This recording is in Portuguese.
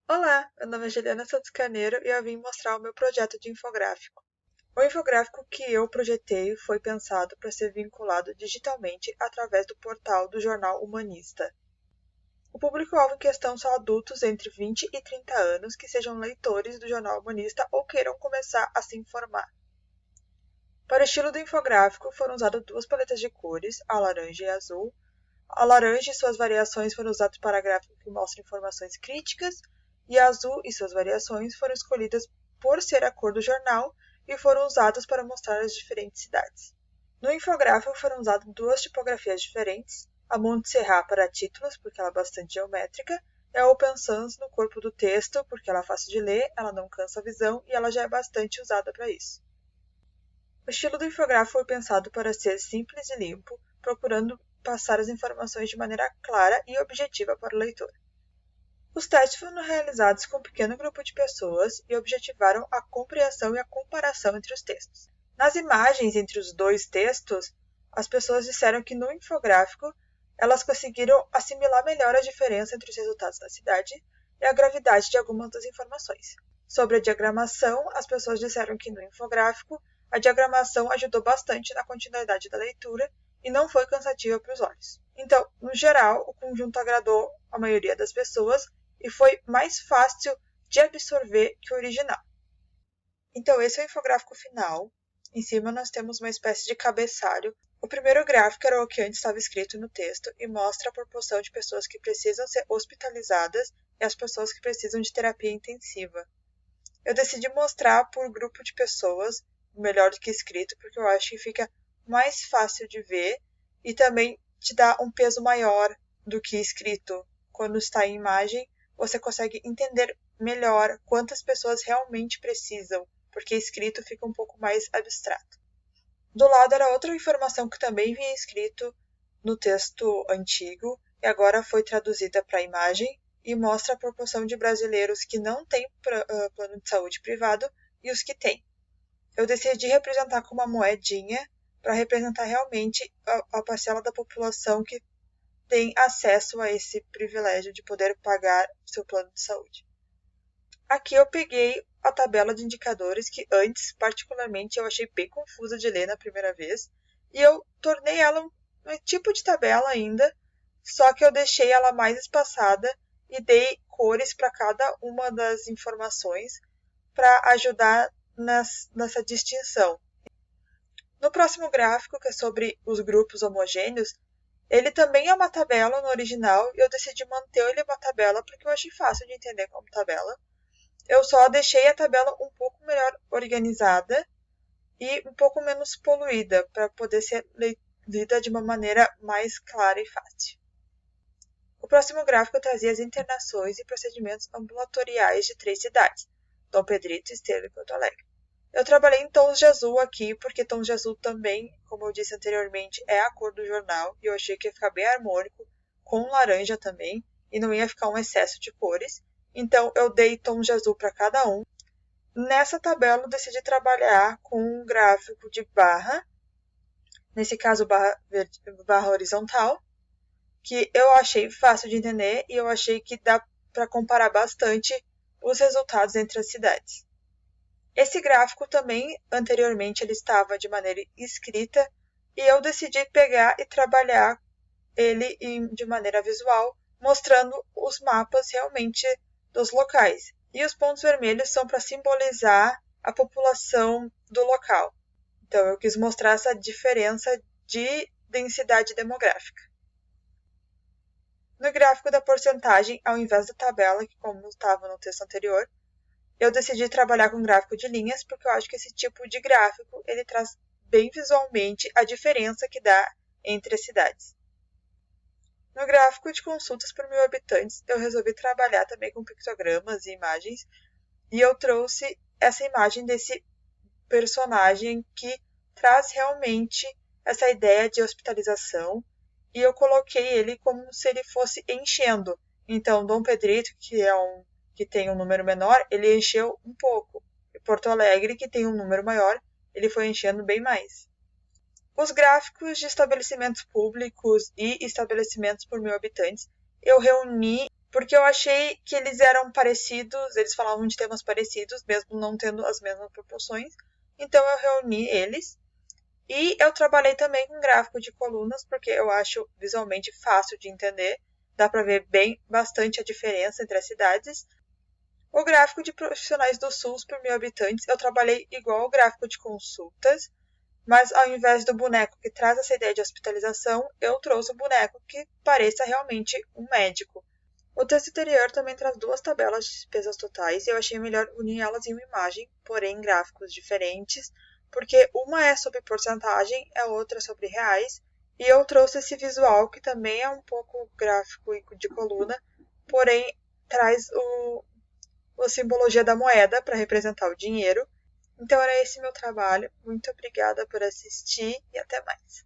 Olá, meu nome é Juliana Santos Carneiro e eu vim mostrar o meu projeto de infográfico. O infográfico que eu projetei foi pensado para ser vinculado digitalmente através do portal do jornal Humanista. O público-alvo em questão são adultos entre 20 e 30 anos que sejam leitores do jornal Humanista ou queiram começar a se informar. Para o estilo do infográfico foram usadas duas paletas de cores, a laranja e a azul. A laranja e suas variações foram usadas para gráficos que mostram informações críticas, e a azul e suas variações foram escolhidas por ser a cor do jornal e foram usadas para mostrar as diferentes cidades. No infográfico foram usadas duas tipografias diferentes, a Montserrat para títulos, porque ela é bastante geométrica, e a Open Sans no corpo do texto, porque ela é fácil de ler, ela não cansa a visão e ela já é bastante usada para isso. O estilo do infográfico foi pensado para ser simples e limpo, procurando passar as informações de maneira clara e objetiva para o leitor. Os testes foram realizados com um pequeno grupo de pessoas e objetivaram a compreensão e a comparação entre os textos. Nas imagens entre os dois textos, as pessoas disseram que no infográfico elas conseguiram assimilar melhor a diferença entre os resultados da cidade e a gravidade de algumas das informações. Sobre a diagramação, as pessoas disseram que no infográfico a diagramação ajudou bastante na continuidade da leitura e não foi cansativa para os olhos. Então, no geral, o conjunto agradou a maioria das pessoas e foi mais fácil de absorver que o original. Então, esse é o infográfico final. Em cima nós temos uma espécie de cabeçalho. O primeiro gráfico era o que antes estava escrito no texto e mostra a proporção de pessoas que precisam ser hospitalizadas e as pessoas que precisam de terapia intensiva. Eu decidi mostrar por grupo de pessoas, melhor do que escrito, porque eu acho que fica mais fácil de ver e também te dá um peso maior do que escrito. Quando está em imagem, você consegue entender melhor quantas pessoas realmente precisam, porque escrito fica um pouco mais abstrato. Do lado era outra informação que também vinha escrito no texto antigo e agora foi traduzida para a imagem e mostra a proporção de brasileiros que não têm plano de saúde privado e os que têm. Eu decidi representar com uma moedinha para representar realmente a parcela da população que tem acesso a esse privilégio de poder pagar seu plano de saúde. Aqui eu peguei a tabela de indicadores que antes, particularmente, eu achei bem confusa de ler na primeira vez, e eu tornei ela um tipo de tabela ainda, só que eu deixei ela mais espaçada e dei cores para cada uma das informações para ajudar nessa distinção. No próximo gráfico, que é sobre os grupos homogêneos, ele também é uma tabela no original e eu decidi manter ele uma tabela porque eu achei fácil de entender como tabela. Eu só deixei a tabela um pouco melhor organizada e um pouco menos poluída para poder ser lida de uma maneira mais clara e fácil. O próximo gráfico trazia as internações e procedimentos ambulatoriais de 3 cidades, Dom Pedrito, Esteiro e Porto Alegre. Eu trabalhei em tons de azul aqui, porque tons de azul também, como eu disse anteriormente, é a cor do jornal, e eu achei que ia ficar bem harmônico, com laranja também, e não ia ficar um excesso de cores. Então, eu dei tons de azul para cada um. Nessa tabela, eu decidi trabalhar com um gráfico de barra, nesse caso barra horizontal, que eu achei fácil de entender e eu achei que dá para comparar bastante os resultados entre as cidades. Esse gráfico também, anteriormente, ele estava de maneira escrita e eu decidi pegar e trabalhar ele de maneira visual, mostrando os mapas realmente dos locais. E os pontos vermelhos são para simbolizar a população do local. Então, eu quis mostrar essa diferença de densidade demográfica. No gráfico da porcentagem, ao invés da tabela, que como estava no texto anterior, eu decidi trabalhar com gráfico de linhas porque eu acho que esse tipo de gráfico ele traz bem visualmente a diferença que dá entre as cidades. No gráfico de consultas por 1.000 habitantes, eu resolvi trabalhar também com pictogramas e imagens e eu trouxe essa imagem desse personagem que traz realmente essa ideia de hospitalização e eu coloquei ele como se ele fosse enchendo. Então, Dom Pedrito, que tem um número menor, ele encheu um pouco. E Porto Alegre, que tem um número maior, ele foi enchendo bem mais. Os gráficos de estabelecimentos públicos e estabelecimentos por 1.000 habitantes, eu reuni porque eu achei que eles eram parecidos, eles falavam de temas parecidos, mesmo não tendo as mesmas proporções. Então eu reuni eles. E eu trabalhei também com gráfico de colunas, porque eu acho visualmente fácil de entender. Dá para ver bem bastante a diferença entre as cidades. O gráfico de profissionais do SUS por 1.000 habitantes, eu trabalhei igual ao gráfico de consultas, mas ao invés do boneco que traz essa ideia de hospitalização, eu trouxe um boneco que pareça realmente um médico. O texto anterior também traz duas tabelas de despesas totais e eu achei melhor unir elas em uma imagem, porém em gráficos diferentes, porque uma é sobre porcentagem, a outra é sobre reais, e eu trouxe esse visual que também é um pouco gráfico de coluna, porém traz a simbologia da moeda para representar o dinheiro. Então era esse meu trabalho. Muito obrigada por assistir e até mais.